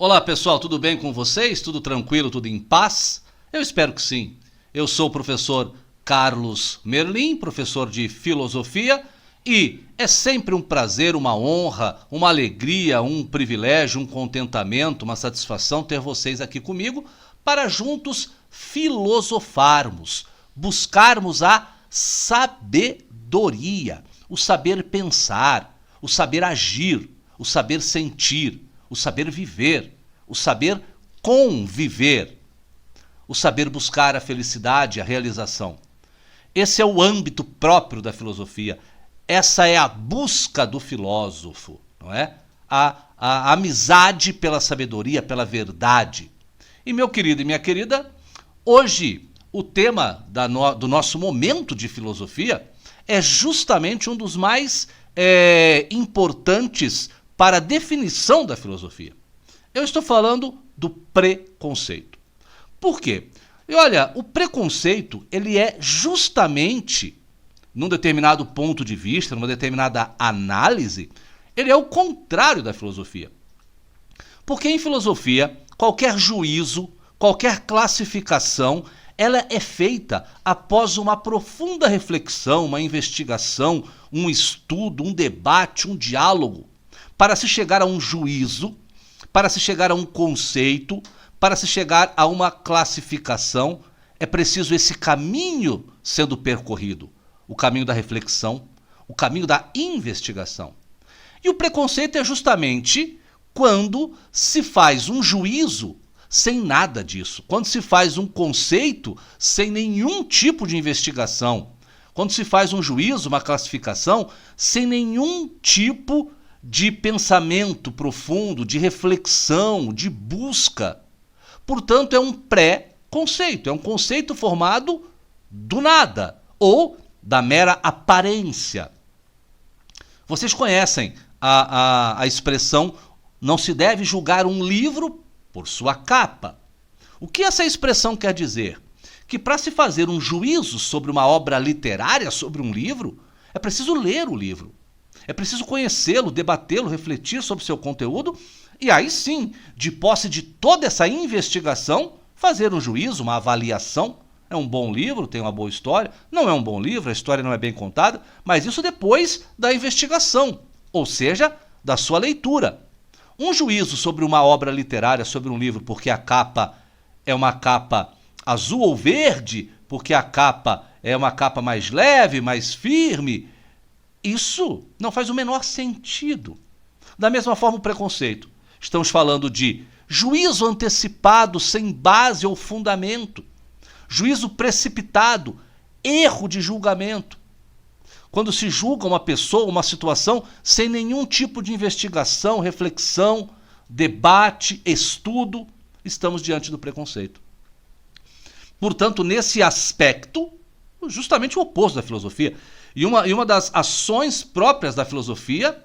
Olá pessoal, tudo bem com vocês? Tudo tranquilo, tudo em paz? Eu espero que sim. Eu sou o professor Carlos Merlin, professor de filosofia, e é sempre um prazer, uma honra, uma alegria, um privilégio, um contentamento, uma satisfação ter vocês aqui comigo para juntos filosofarmos, buscarmos a sabedoria, o saber pensar, o saber agir, o saber sentir, o saber viver, o saber conviver, o saber buscar a felicidade, a realização. Esse é o âmbito próprio da filosofia. Essa é a busca do filósofo, não é? A amizade pela sabedoria, pela verdade. E meu querido e minha querida, hoje o tema do nosso momento de filosofia é justamente um dos mais importantes para a definição da filosofia. Eu estou falando do preconceito. Por quê? E olha, o preconceito, ele é justamente, num determinado ponto de vista, numa determinada análise, ele é o contrário da filosofia. Porque em filosofia, qualquer juízo, qualquer classificação, ela é feita após uma profunda reflexão, uma investigação, um estudo, um debate, um diálogo, para se chegar a um juízo, para se chegar a um conceito, para se chegar a uma classificação, é preciso esse caminho sendo percorrido, o caminho da reflexão, o caminho da investigação. E o preconceito é justamente quando se faz um juízo sem nada disso, quando se faz um conceito sem nenhum tipo de investigação, quando se faz um juízo, uma classificação, sem nenhum tipo de pensamento profundo, de reflexão, de busca. Portanto, é um pré-conceito, é um conceito formado do nada ou da mera aparência. Vocês conhecem a expressão não se deve julgar um livro por sua capa. O que essa expressão quer dizer? Que para se fazer um juízo sobre uma obra literária, sobre um livro, é preciso ler o livro. É preciso conhecê-lo, debatê-lo, refletir sobre seu conteúdo e aí sim, de posse de toda essa investigação, fazer um juízo, uma avaliação. É um bom livro, tem uma boa história. Não é um bom livro, a história não é bem contada, mas isso depois da investigação, ou seja, da sua leitura. Um juízo sobre uma obra literária, sobre um livro, porque a capa é uma capa azul ou verde, porque a capa é uma capa mais leve, mais firme, isso não faz o menor sentido. Da mesma forma, o preconceito. Estamos falando de juízo antecipado sem base ou fundamento, juízo precipitado, erro de julgamento. Quando se julga uma pessoa, uma situação, sem nenhum tipo de investigação, reflexão, debate, estudo, estamos diante do preconceito. Portanto, nesse aspecto, justamente o oposto da filosofia. E uma das ações próprias da filosofia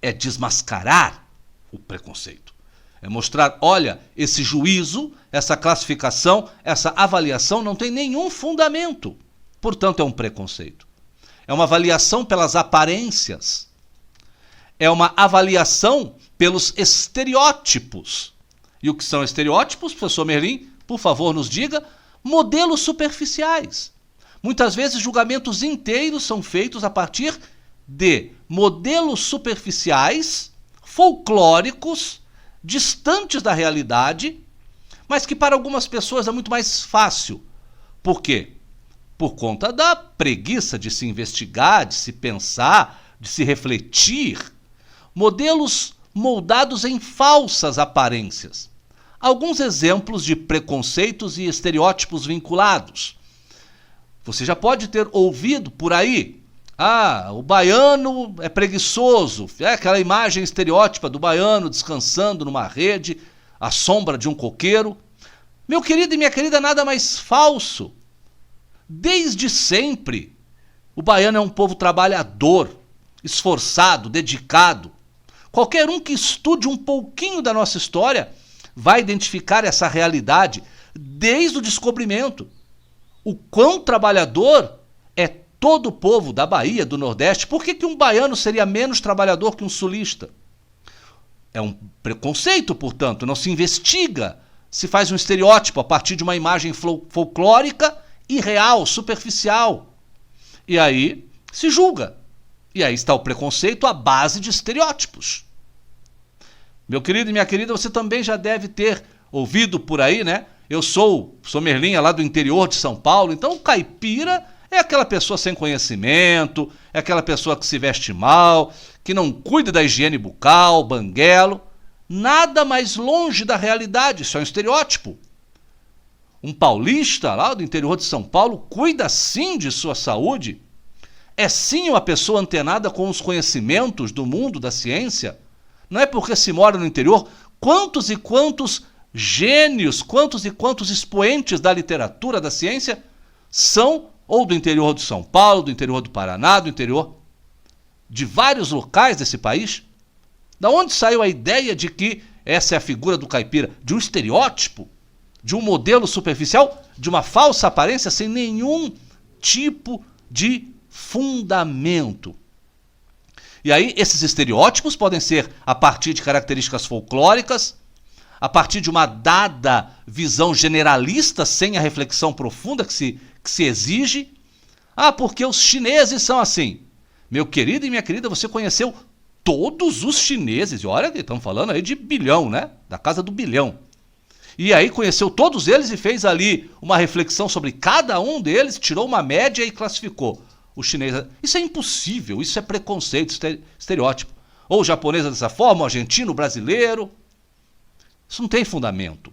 é desmascarar o preconceito. É mostrar, olha, esse juízo, essa classificação, essa avaliação não tem nenhum fundamento. Portanto, é um preconceito. É uma avaliação pelas aparências. É uma avaliação pelos estereótipos. E o que são estereótipos, professor Merlin? Por favor, nos diga. Modelos superficiais. Muitas vezes, julgamentos inteiros são feitos a partir de modelos superficiais, folclóricos, distantes da realidade, mas que para algumas pessoas é muito mais fácil. Por quê? Por conta da preguiça de se investigar, de se pensar, de se refletir. Modelos moldados em falsas aparências. Alguns exemplos de preconceitos e estereótipos vinculados. Você já pode ter ouvido por aí, o baiano é preguiçoso, é aquela imagem estereótipa do baiano descansando numa rede, à sombra de um coqueiro. Meu querido e minha querida, nada mais falso. Desde sempre, o baiano é um povo trabalhador, esforçado, dedicado. Qualquer um que estude um pouquinho da nossa história vai identificar essa realidade desde o descobrimento. O quão trabalhador é todo o povo da Bahia, do Nordeste. Por que um baiano seria menos trabalhador que um sulista? É um preconceito, portanto, não se investiga, se faz um estereótipo a partir de uma imagem folclórica irreal, superficial. E aí se julga. E aí está o preconceito à base de estereótipos. Meu querido e minha querida, você também já deve ter ouvido por aí, né? Eu sou Merlinha lá do interior de São Paulo, então o caipira é aquela pessoa sem conhecimento, é aquela pessoa que se veste mal, que não cuida da higiene bucal, banguelo. Nada mais longe da realidade, isso é um estereótipo. Um paulista lá do interior de São Paulo cuida sim de sua saúde, é sim uma pessoa antenada com os conhecimentos do mundo da ciência. Não é porque se mora no interior. Quantos e quantos gênios, quantos e quantos expoentes da literatura, da ciência, são ou do interior de São Paulo, do interior do Paraná, do interior de vários locais desse país? Da onde saiu a ideia de que essa é a figura do caipira? De um estereótipo? De um modelo superficial? De uma falsa aparência sem nenhum tipo de fundamento. E aí esses estereótipos podem ser a partir de características folclóricas, a partir de uma dada visão generalista sem a reflexão profunda que se exige. Ah, porque os chineses são assim. Meu querido e minha querida, você conheceu todos os chineses, e olha que estamos falando aí de bilhão, né? Da casa do bilhão. E aí conheceu todos eles e fez ali uma reflexão sobre cada um deles, tirou uma média e classificou o chinês. Isso é impossível, isso é preconceito, estereótipo. Ou o japonês dessa forma, o argentino, o brasileiro. Isso não tem fundamento.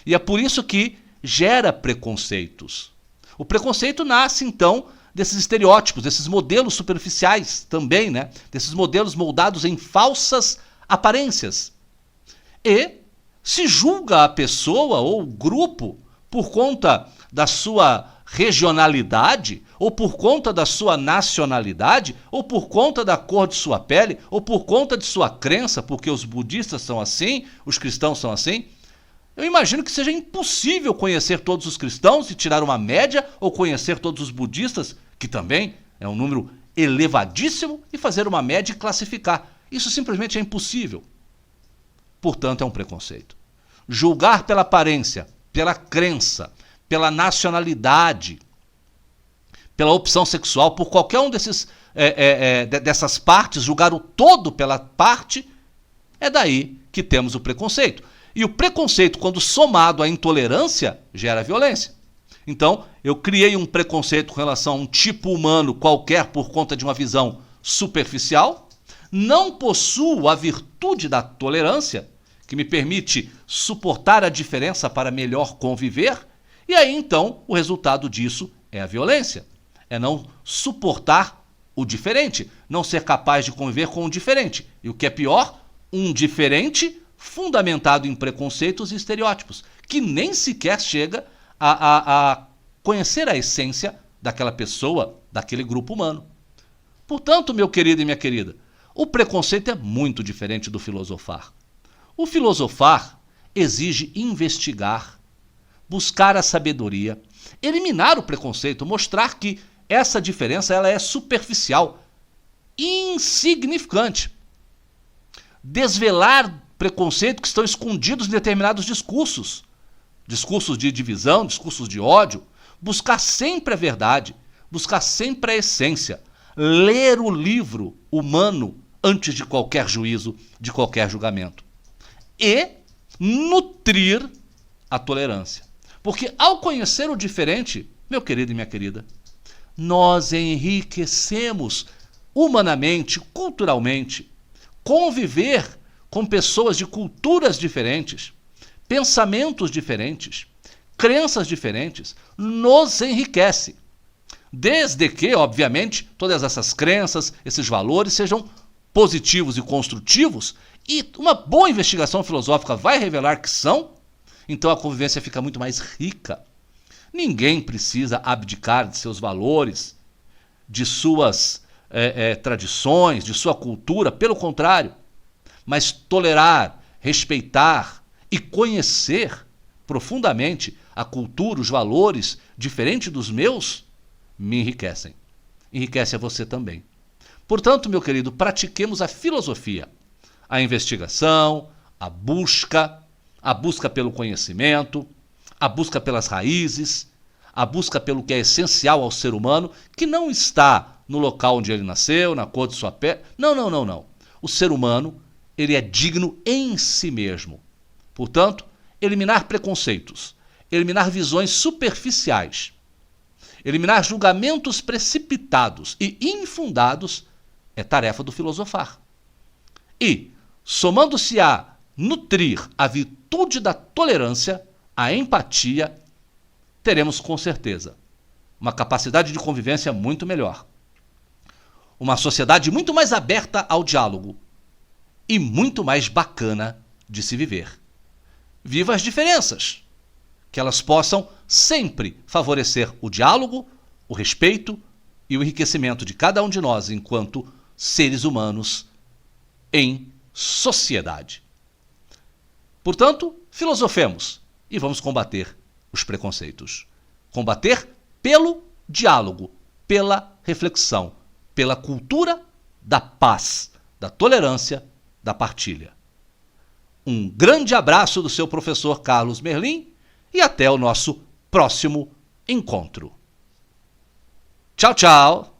E é por isso que gera preconceitos. O preconceito nasce, então, desses estereótipos, desses modelos superficiais também, né? Desses modelos moldados em falsas aparências. E se julga a pessoa ou o grupo por conta da sua regionalidade, ou por conta da sua nacionalidade, ou por conta da cor de sua pele, ou por conta de sua crença, porque os budistas são assim, os cristãos são assim. Eu imagino que seja impossível conhecer todos os cristãos e tirar uma média, ou conhecer todos os budistas, que também é um número elevadíssimo, e fazer uma média e classificar. Isso simplesmente é impossível. Portanto, é um preconceito. Julgar pela aparência, pela crença, pela nacionalidade, pela opção sexual, por qualquer um dessas partes, julgar o todo pela parte, é daí que temos o preconceito. E o preconceito, quando somado à intolerância, gera violência. Então, eu criei um preconceito com relação a um tipo humano qualquer por conta de uma visão superficial, não possuo a virtude da tolerância, que me permite suportar a diferença para melhor conviver, e aí então o resultado disso é a violência. É não suportar o diferente, não ser capaz de conviver com o diferente. E o que é pior, um diferente fundamentado em preconceitos e estereótipos, que nem sequer chega a conhecer a essência daquela pessoa, daquele grupo humano. Portanto, meu querido e minha querida, o preconceito é muito diferente do filosofar. O filosofar exige investigar, buscar a sabedoria, eliminar o preconceito, mostrar que essa diferença ela é superficial, insignificante. Desvelar preconceito que estão escondidos em determinados discursos. Discursos de divisão, discursos de ódio. Buscar sempre a verdade, buscar sempre a essência. Ler o livro humano antes de qualquer juízo, de qualquer julgamento. E nutrir a tolerância. Porque ao conhecer o diferente, meu querido e minha querida, nós enriquecemos humanamente, culturalmente. Conviver com pessoas de culturas diferentes, pensamentos diferentes, crenças diferentes, nos enriquece. Desde que, obviamente, todas essas crenças, esses valores sejam positivos e construtivos, e uma boa investigação filosófica vai revelar que são, então a convivência fica muito mais rica. Ninguém precisa abdicar de seus valores, de suas tradições, de sua cultura, pelo contrário. Mas tolerar, respeitar e conhecer profundamente a cultura, os valores diferentes dos meus, me enriquecem. Enriquece a você também. Portanto, meu querido, pratiquemos a filosofia. a investigação, a busca pelo conhecimento, a busca pelas raízes, a busca pelo que é essencial ao ser humano, que não está no local onde ele nasceu, na cor de sua pele. Não. O ser humano, ele é digno em si mesmo. Portanto, eliminar preconceitos, eliminar visões superficiais, eliminar julgamentos precipitados e infundados é tarefa do filosofar. E, somando-se a nutrir a virtude da tolerância, a empatia, teremos com certeza uma capacidade de convivência muito melhor. Uma sociedade muito mais aberta ao diálogo e muito mais bacana de se viver. Viva as diferenças, que elas possam sempre favorecer o diálogo, o respeito e o enriquecimento de cada um de nós enquanto seres humanos em sociedade. Portanto, filosofemos e vamos combater os preconceitos. Combater pelo diálogo, pela reflexão, pela cultura da paz, da tolerância, da partilha. Um grande abraço do seu professor Carlos Merlin e até o nosso próximo encontro. Tchau, tchau!